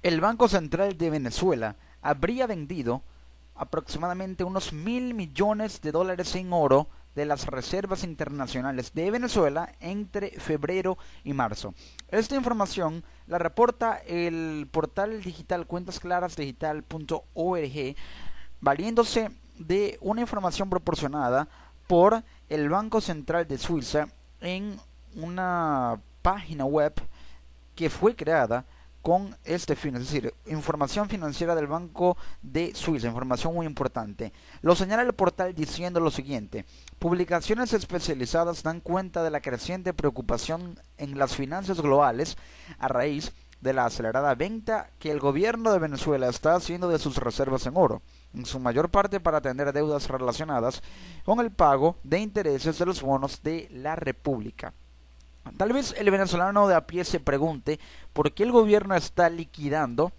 El Banco Central de Venezuela habría vendido aproximadamente unos 1.000 millones de dólares en oro de las reservas internacionales de Venezuela entre febrero y marzo. Esta información la reporta el portal digital cuentasclarasdigital.org, valiéndose de una información proporcionada por el Banco Central de Suiza en una página web que fue creada con este fin, es decir, información financiera del Banco de Suiza, información muy importante. Lo señala el portal diciendo lo siguiente: publicaciones especializadas dan cuenta de la creciente preocupación en las finanzas globales a raíz de la acelerada venta que el gobierno de Venezuela está haciendo de sus reservas en oro, en su mayor parte para atender deudas relacionadas con el pago de intereses de los bonos de la República. Tal vez el venezolano de a pie se pregunte por qué el gobierno está liquidando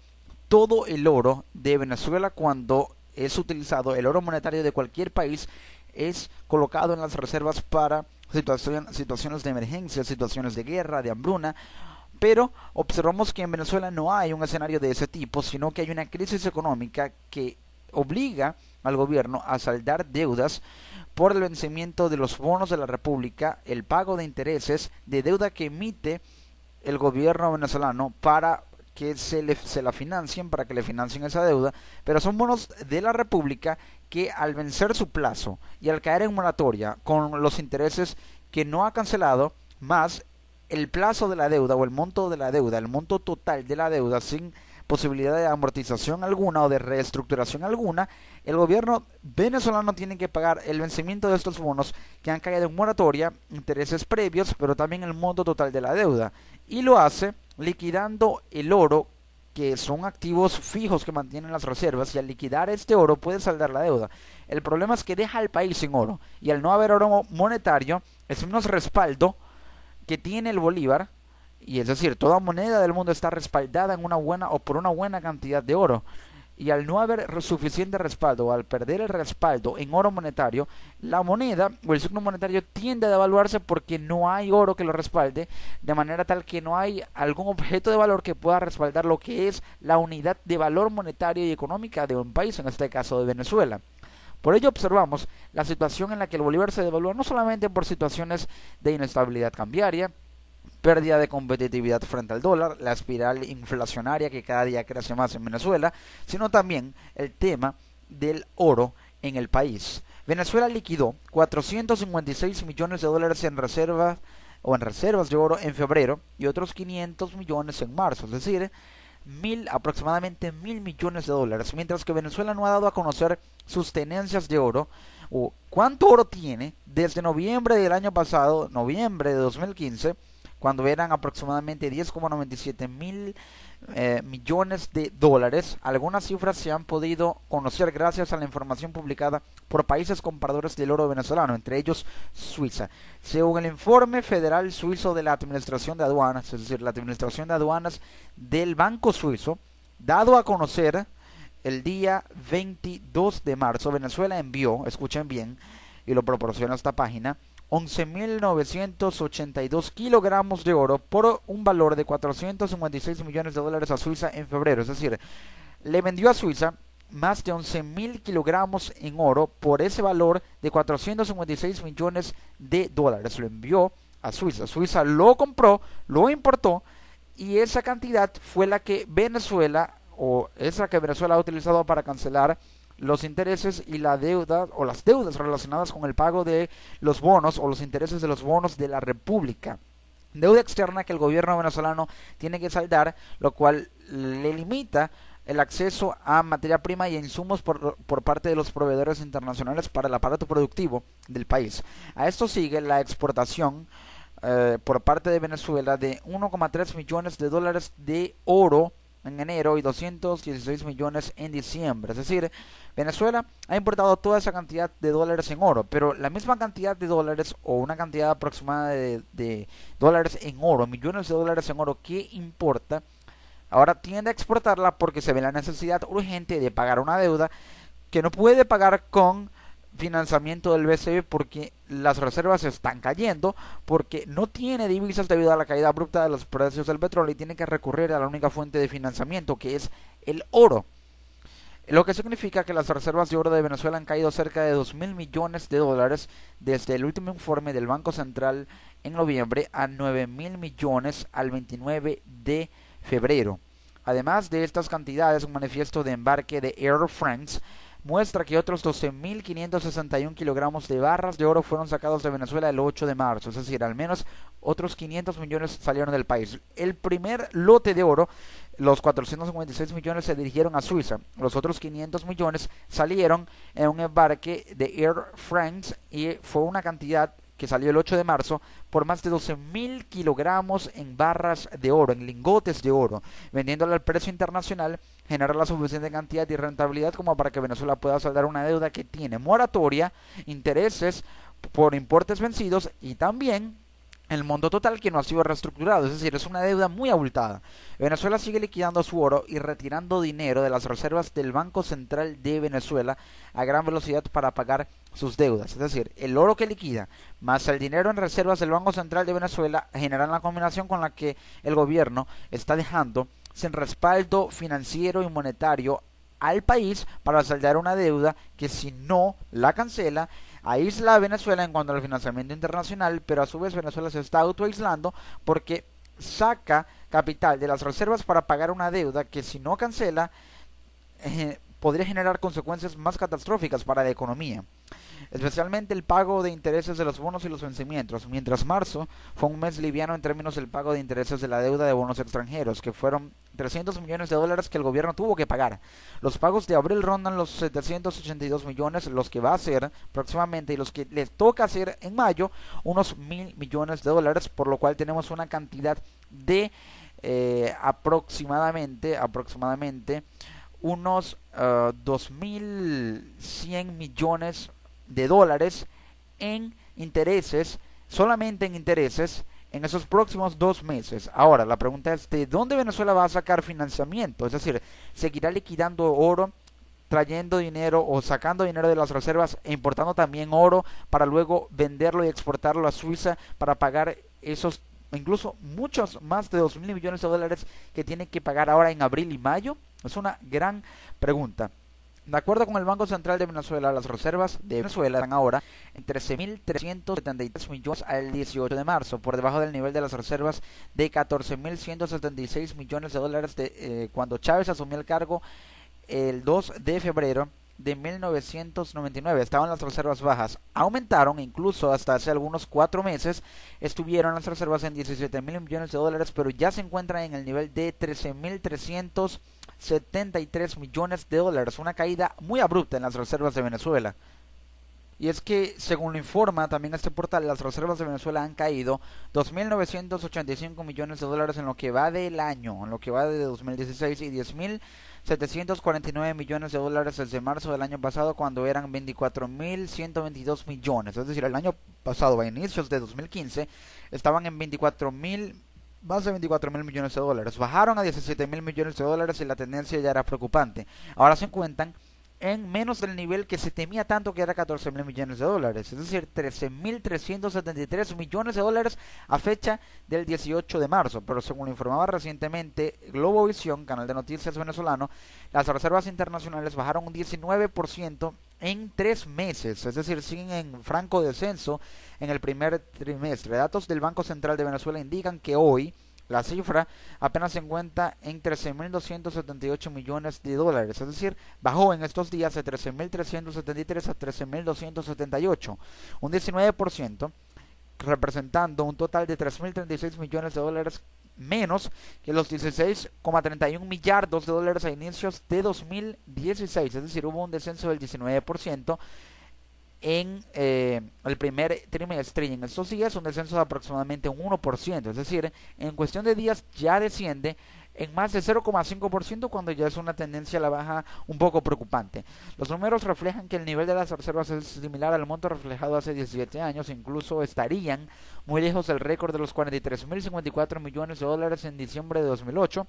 todo el oro de Venezuela cuando es utilizado el oro monetario de cualquier país, es colocado en las reservas para situaciones de emergencia, situaciones de guerra, de hambruna. Pero observamos que en Venezuela no hay un escenario de ese tipo, sino que hay una crisis económica que obliga al gobierno a saldar deudas por el vencimiento de los bonos de la República, el pago de intereses de deuda que emite el gobierno venezolano para que se la financien, para que le financien esa deuda, pero son bonos de la República que al vencer su plazo y al caer en moratoria con los intereses que no ha cancelado, más el plazo de la deuda o el monto de la deuda, el monto total de la deuda sin posibilidad de amortización alguna o de reestructuración alguna, el gobierno venezolano tiene que pagar el vencimiento de estos bonos que han caído en moratoria, intereses previos, pero también el monto total de la deuda. Y lo hace liquidando el oro, que son activos fijos que mantienen las reservas, y al liquidar este oro puede saldar la deuda. El problema es que deja al país sin oro, y al no haber oro monetario es menos respaldo que tiene el bolívar, y es decir, toda moneda del mundo está respaldada en una buena o por una buena cantidad de oro. Y al no haber suficiente respaldo, o al perder el respaldo en oro monetario, la moneda o el signo monetario tiende a devaluarse porque no hay oro que lo respalde, de manera tal que no hay algún objeto de valor que pueda respaldar lo que es la unidad de valor monetario y económica de un país, en este caso de Venezuela. Por ello observamos la situación en la que el bolívar se devalúa no solamente por situaciones de inestabilidad cambiaria, pérdida de competitividad frente al dólar, la espiral inflacionaria que cada día crece más en Venezuela, sino también el tema del oro en el país. Venezuela liquidó 456 millones de dólares en reservas en reservas de oro en febrero y otros 500 millones en marzo, es decir, aproximadamente 1.000 millones de dólares, mientras que Venezuela no ha dado a conocer sus tenencias de oro o cuánto oro tiene desde noviembre del año pasado, noviembre de 2015, cuando eran aproximadamente 10,97 mil millones de dólares. Algunas cifras se han podido conocer gracias a la información publicada por países compradores del oro venezolano, entre ellos Suiza. Según el informe federal suizo de la Administración de Aduanas, es decir, la Administración de Aduanas del Banco Suizo, dado a conocer el día 22 de marzo, Venezuela envió, escuchen bien, y lo proporciona esta página, 11.982 kilogramos de oro por un valor de 456 millones de dólares a Suiza en febrero. Es decir, le vendió a Suiza más de 11.000 kilogramos en oro por ese valor de 456 millones de dólares. Lo envió a Suiza. Suiza lo compró, lo importó, y esa cantidad fue la que Venezuela, o esa que Venezuela ha utilizado para cancelar los intereses y la deuda o las deudas relacionadas con el pago de los bonos o los intereses de los bonos de la República. Deuda externa que el gobierno venezolano tiene que saldar, lo cual le limita el acceso a materia prima y a insumos por parte de los proveedores internacionales para el aparato productivo del país. A esto sigue la exportación por parte de Venezuela de 1,3 millones de dólares de oro en enero y 216 millones en diciembre. Es decir, Venezuela ha importado toda esa cantidad de dólares en oro, pero la misma cantidad de dólares o una cantidad aproximada de dólares en oro, millones de dólares en oro que importa, ahora tiende a exportarla porque se ve la necesidad urgente de pagar una deuda que no puede pagar con financiamiento del BCE porque las reservas están cayendo, porque no tiene divisas debido a la caída abrupta de los precios del petróleo y tiene que recurrir a la única fuente de financiamiento, que es el oro. Lo que significa que las reservas de oro de Venezuela han caído cerca de 2.000 millones de dólares desde el último informe del Banco Central en noviembre a 9.000 millones al 29 de febrero. Además de estas cantidades, un manifiesto de embarque de Air France muestra que otros 12.561 kilogramos de barras de oro fueron sacados de Venezuela el 8 de marzo, es decir, al menos otros 500 millones salieron del país. El primer lote de oro, los 456 millones, se dirigieron a Suiza. Los otros 500 millones salieron en un embarque de Air France y fue una cantidad que salió el 8 de marzo por más de 12.000 kilogramos en barras de oro, en lingotes de oro, vendiéndolo al precio internacional, generar la suficiente cantidad y rentabilidad como para que Venezuela pueda saldar una deuda que tiene moratoria, intereses por importes vencidos y también el monto total que no ha sido reestructurado, es decir, es una deuda muy abultada. Venezuela sigue liquidando su oro y retirando dinero de las reservas del Banco Central de Venezuela a gran velocidad para pagar sus deudas. Es decir, el oro que liquida más el dinero en reservas del Banco Central de Venezuela generan la combinación con la que el gobierno está dejando sin respaldo financiero y monetario al país para saldar una deuda que, si no la cancela, aísla a Venezuela en cuanto al financiamiento internacional, pero a su vez Venezuela se está autoaislando porque saca capital de las reservas para pagar una deuda que, si no cancela, podría generar consecuencias más catastróficas para la economía, especialmente el pago de intereses de los bonos y los vencimientos. Mientras marzo fue un mes liviano en términos del pago de intereses de la deuda de bonos extranjeros, que fueron 300 millones de dólares que el gobierno tuvo que pagar. Los pagos de abril rondan los 782 millones, los que va a hacer próximamente, y los que le toca hacer en mayo, unos 1.000 millones de dólares, por lo cual tenemos una cantidad de aproximadamente unos 2.100 millones de dólares en intereses, solamente en intereses, en esos próximos 2 meses. Ahora, la pregunta es, ¿de dónde Venezuela va a sacar financiamiento? Es decir, ¿seguirá liquidando oro, trayendo dinero o sacando dinero de las reservas e importando también oro para luego venderlo y exportarlo a Suiza para pagar esos, incluso muchos más de 2.000 millones de dólares que tiene que pagar ahora en abril y mayo? Es una gran pregunta. De acuerdo con el Banco Central de Venezuela, las reservas de Venezuela están ahora en 13.373 millones al 18 de marzo, por debajo del nivel de las reservas de 14.176 millones de dólares cuando Chávez asumió el cargo el 2 de febrero de 1999. Estaban las reservas bajas, aumentaron incluso hasta hace algunos 4 meses, estuvieron las reservas en 17.000 millones de dólares, pero ya se encuentran en el nivel de 13.373 millones de dólares, una caída muy abrupta en las reservas de Venezuela. Y es que, según lo informa también este portal, las reservas de Venezuela han caído 2.985 millones de dólares en lo que va del año, en lo que va de 2016, y 10.749 millones de dólares desde marzo del año pasado, cuando eran 24.122 millones. Es decir, el año pasado, a inicios de 2015, estaban en más de 24.000 millones de dólares. Bajaron a 17.000 millones de dólares y la tendencia ya era preocupante. Ahora se encuentran en menos del nivel que se temía tanto, que era 14.000 millones de dólares, es decir, 13.373 millones de dólares a fecha del 18 de marzo. Pero según lo informaba recientemente Globovisión, canal de noticias venezolano, las reservas internacionales bajaron un 19% en 3 meses, es decir, siguen en franco descenso en el primer trimestre. Datos del Banco Central de Venezuela indican que hoy la cifra apenas se encuentra en 13.278 millones de dólares, es decir, bajó en estos días de 13.373 a 13.278, un 19%, representando un total de 3.036 millones de dólares menos que los 16,31 millardos de dólares a inicios de 2016, es decir, hubo un descenso del 19% en el primer trimestre, y en estos días un descenso de aproximadamente un 1%, es decir, en cuestión de días ya desciende en más de 0,5%, cuando ya es una tendencia a la baja un poco preocupante. Los números reflejan que el nivel de las reservas es similar al monto reflejado hace 17 años, incluso estarían muy lejos del récord de los 43.054 millones de dólares en diciembre de 2008,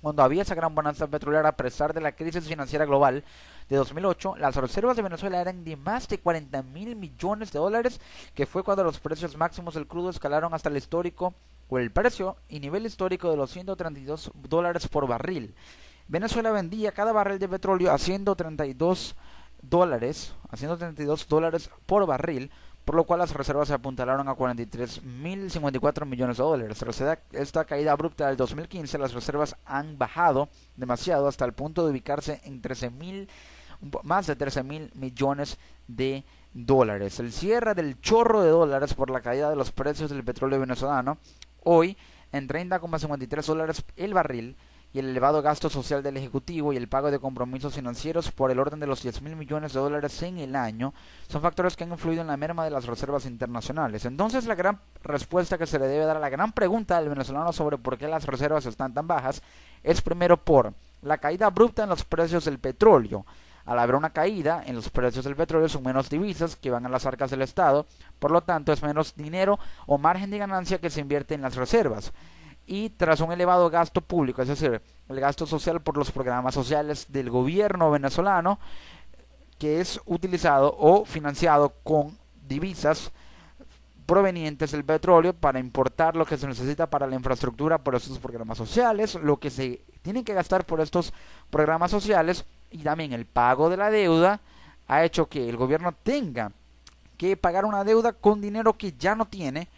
cuando había esa gran bonanza petrolera a pesar de la crisis financiera global de 2008, las reservas de Venezuela eran de más de 40.000 millones de dólares, que fue cuando los precios máximos del crudo escalaron hasta el histórico o el precio y nivel histórico de los $132 por barril. Venezuela vendía cada barril de petróleo a $132 por barril, por lo cual las reservas se apuntalaron a 43.054 millones de dólares. Tras esta caída abrupta del 2015, las reservas han bajado demasiado hasta el punto de ubicarse en más de 13.000 millones de dólares. El cierre del chorro de dólares por la caída de los precios del petróleo venezolano, hoy en $30,53 el barril, y el elevado gasto social del Ejecutivo y el pago de compromisos financieros por el orden de los 10.000 millones de dólares en el año son factores que han influido en la merma de las reservas internacionales. Entonces, la gran respuesta que se le debe dar a la gran pregunta del venezolano sobre por qué las reservas están tan bajas es primero por la caída abrupta en los precios del petróleo. Al haber una caída en los precios del petróleo, son menos divisas que van a las arcas del Estado, por lo tanto es menos dinero o margen de ganancia que se invierte en las reservas. Y tras un elevado gasto público, es decir, el gasto social por los programas sociales del gobierno venezolano, que es utilizado o financiado con divisas provenientes del petróleo para importar lo que se necesita para la infraestructura por estos programas sociales, lo que se tiene que gastar por estos programas sociales, y también el pago de la deuda ha hecho que el gobierno tenga que pagar una deuda con dinero que ya no tiene,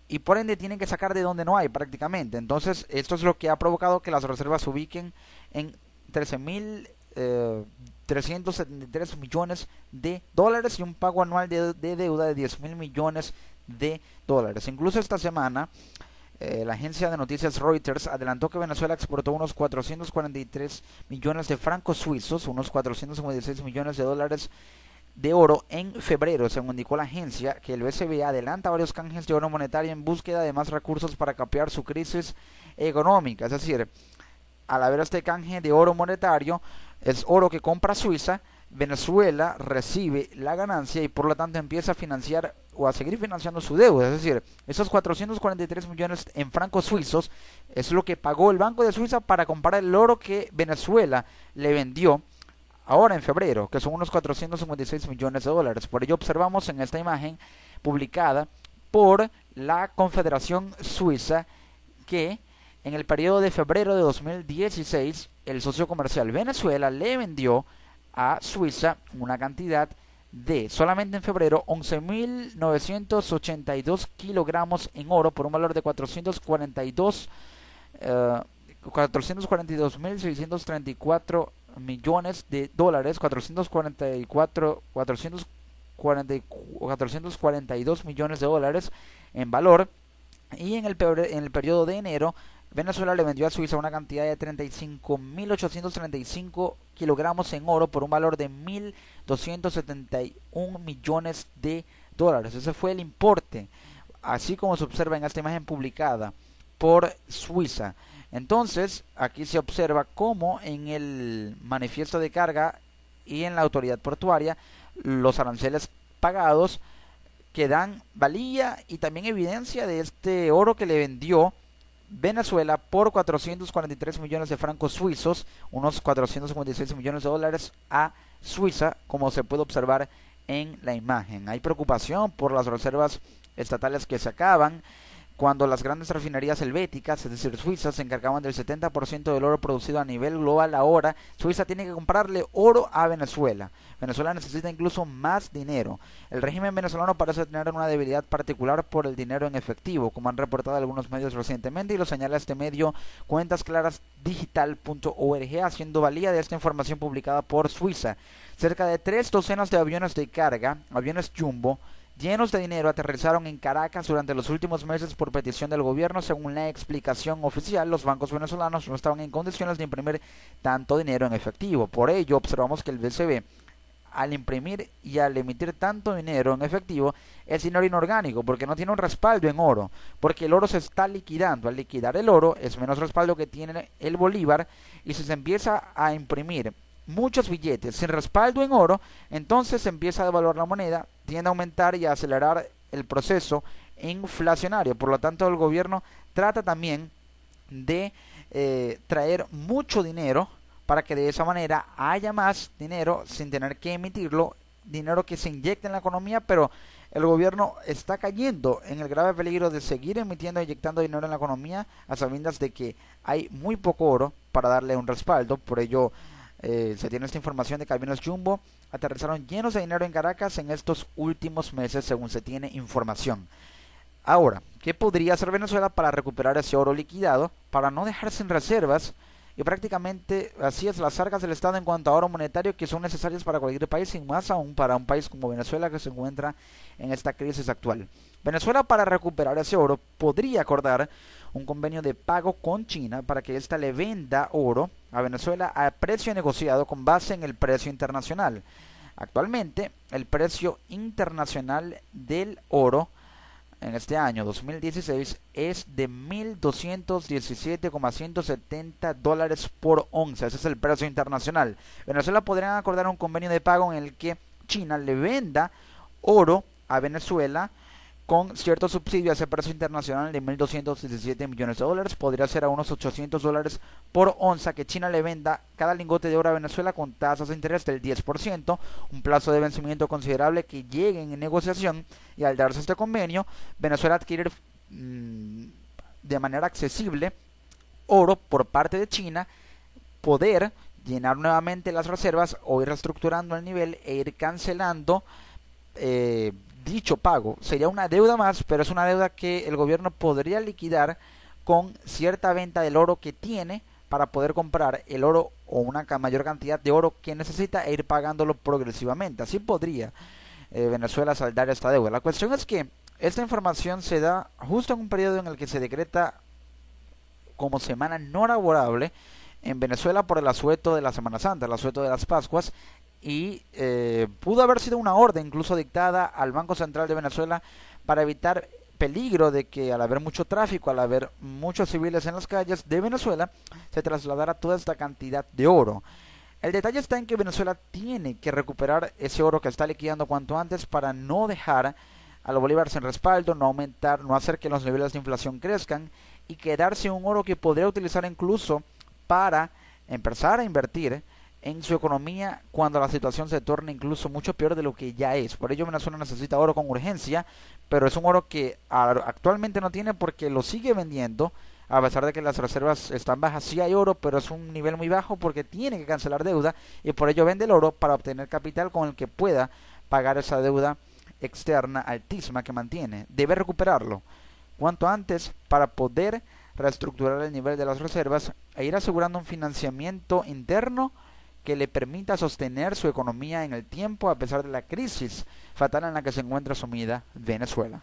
y por ende tienen que sacar de donde no hay prácticamente. Entonces esto es lo que ha provocado que las reservas se ubiquen en 13.373 millones de dólares y un pago anual de deuda de 10.000 millones de dólares. Incluso esta semana la agencia de noticias Reuters adelantó que Venezuela exportó unos 443 millones de francos suizos, unos 456 millones de dólares de oro en febrero. Según indicó la agencia, que el BCB adelanta varios canjes de oro monetario en búsqueda de más recursos para capear su crisis económica. Es decir, al haber este canje de oro monetario, es oro que compra Suiza, Venezuela recibe la ganancia y por lo tanto empieza a financiar o a seguir financiando su deuda. Es decir, esos 443 millones en francos suizos es lo que pagó el Banco de Suiza para comprar el oro que Venezuela le vendió ahora en febrero, que son unos 456 millones de dólares. Por ello observamos en esta imagen publicada por la Confederación Suiza que en el periodo de febrero de 2016 el socio comercial Venezuela le vendió a Suiza una cantidad de, solamente en febrero, 11.982 kilogramos en oro por un valor de 442.634 millones de dólares, 442 millones de dólares en valor. Y en el periodo de enero, Venezuela le vendió a Suiza una cantidad de 35.835 kilogramos en oro por un valor de 1.271 millones de dólares. Ese fue el importe, así como se observa en esta imagen publicada por Suiza. Entonces, aquí se observa cómo en el manifiesto de carga y en la autoridad portuaria los aranceles pagados que dan valía y también evidencia de este oro que le vendió Venezuela por 443 millones de francos suizos, unos 456 millones de dólares a Suiza, como se puede observar en la imagen. Hay preocupación por las reservas estatales que se acaban cuando las grandes refinerías helvéticas, es decir, suizas, se encargaban del 70% del oro producido a nivel global. Ahora Suiza tiene que comprarle oro a Venezuela. Venezuela necesita incluso más dinero. El régimen venezolano parece tener una debilidad particular por el dinero en efectivo, como han reportado algunos medios recientemente, y lo señala este medio cuentasclarasdigital.org, haciendo valía de esta información publicada por Suiza. Cerca de 3 docenas de aviones de carga, aviones jumbo, llenos de dinero, aterrizaron en Caracas durante los últimos meses por petición del gobierno. Según la explicación oficial, los bancos venezolanos no estaban en condiciones de imprimir tanto dinero en efectivo. Por ello, observamos que el BCB, al imprimir y al emitir tanto dinero en efectivo, es dinero inorgánico, porque no tiene un respaldo en oro, porque el oro se está liquidando. Al liquidar el oro, es menos respaldo que tiene el bolívar, y si se empieza a imprimir muchos billetes sin respaldo en oro, entonces se empieza a devaluar la moneda, tiende a aumentar y a acelerar el proceso inflacionario. Por lo tanto, el gobierno trata también de traer mucho dinero para que de esa manera haya más dinero sin tener que emitirlo, dinero que se inyecta en la economía, pero el gobierno está cayendo en el grave peligro de seguir emitiendo e inyectando dinero en la economía a sabiendas de que hay muy poco oro para darle un respaldo. Por ello se tiene esta información de que aviones Jumbo aterrizaron llenos de dinero en Caracas en estos últimos meses, según se tiene información. Ahora, ¿qué podría hacer Venezuela para recuperar ese oro liquidado, para no dejar sin reservas? Y prácticamente así es las arcas del Estado en cuanto a oro monetario que son necesarias para cualquier país y más aún para un país como Venezuela que se encuentra en esta crisis actual. Venezuela, para recuperar ese oro, podría acordar un convenio de pago con China para que ésta le venda oro a Venezuela a precio negociado con base en el precio internacional. Actualmente, el precio internacional del oro en este año 2016 es de 1.217,170 dólares por onza. Ese es el precio internacional. Venezuela podría acordar un convenio de pago en el que China le venda oro a Venezuela con cierto subsidio a ese precio internacional de 1.217 millones de dólares. Podría ser a unos 800 dólares por onza que China le venda cada lingote de oro a Venezuela con tasas de interés del 10%, un plazo de vencimiento considerable que lleguen en negociación, y al darse este convenio, Venezuela adquirir de manera accesible oro por parte de China, poder llenar nuevamente las reservas o ir reestructurando el nivel e ir cancelando dicho pago. Sería una deuda más, pero es una deuda que el gobierno podría liquidar con cierta venta del oro que tiene para poder comprar el oro o una mayor cantidad de oro que necesita e ir pagándolo progresivamente. Así podría Venezuela saldar esta deuda. La cuestión es que esta información se da justo en un periodo en el que se decreta como semana no laborable en Venezuela por el asueto de la Semana Santa, el asueto de las Pascuas, y pudo haber sido una orden incluso dictada al Banco Central de Venezuela para evitar peligro de que al haber mucho tráfico, al haber muchos civiles en las calles de Venezuela, se trasladara toda esta cantidad de oro. El detalle está en que Venezuela tiene que recuperar ese oro que está liquidando cuanto antes para no dejar a los bolívares sin respaldo, no aumentar, no hacer que los niveles de inflación crezcan y quedarse un oro que podría utilizar incluso para empezar a invertir en su economía cuando la situación se torne incluso mucho peor de lo que ya es. Por ello Venezuela necesita oro con urgencia, pero es un oro que actualmente no tiene porque lo sigue vendiendo, a pesar de que las reservas están bajas. Sí hay oro, pero es un nivel muy bajo porque tiene que cancelar deuda y por ello vende el oro para obtener capital con el que pueda pagar esa deuda externa altísima que mantiene. Debe recuperarlo cuanto antes para poder reestructurar el nivel de las reservas e ir asegurando un financiamiento interno que le permita sostener su economía en el tiempo a pesar de la crisis fatal en la que se encuentra sumida Venezuela.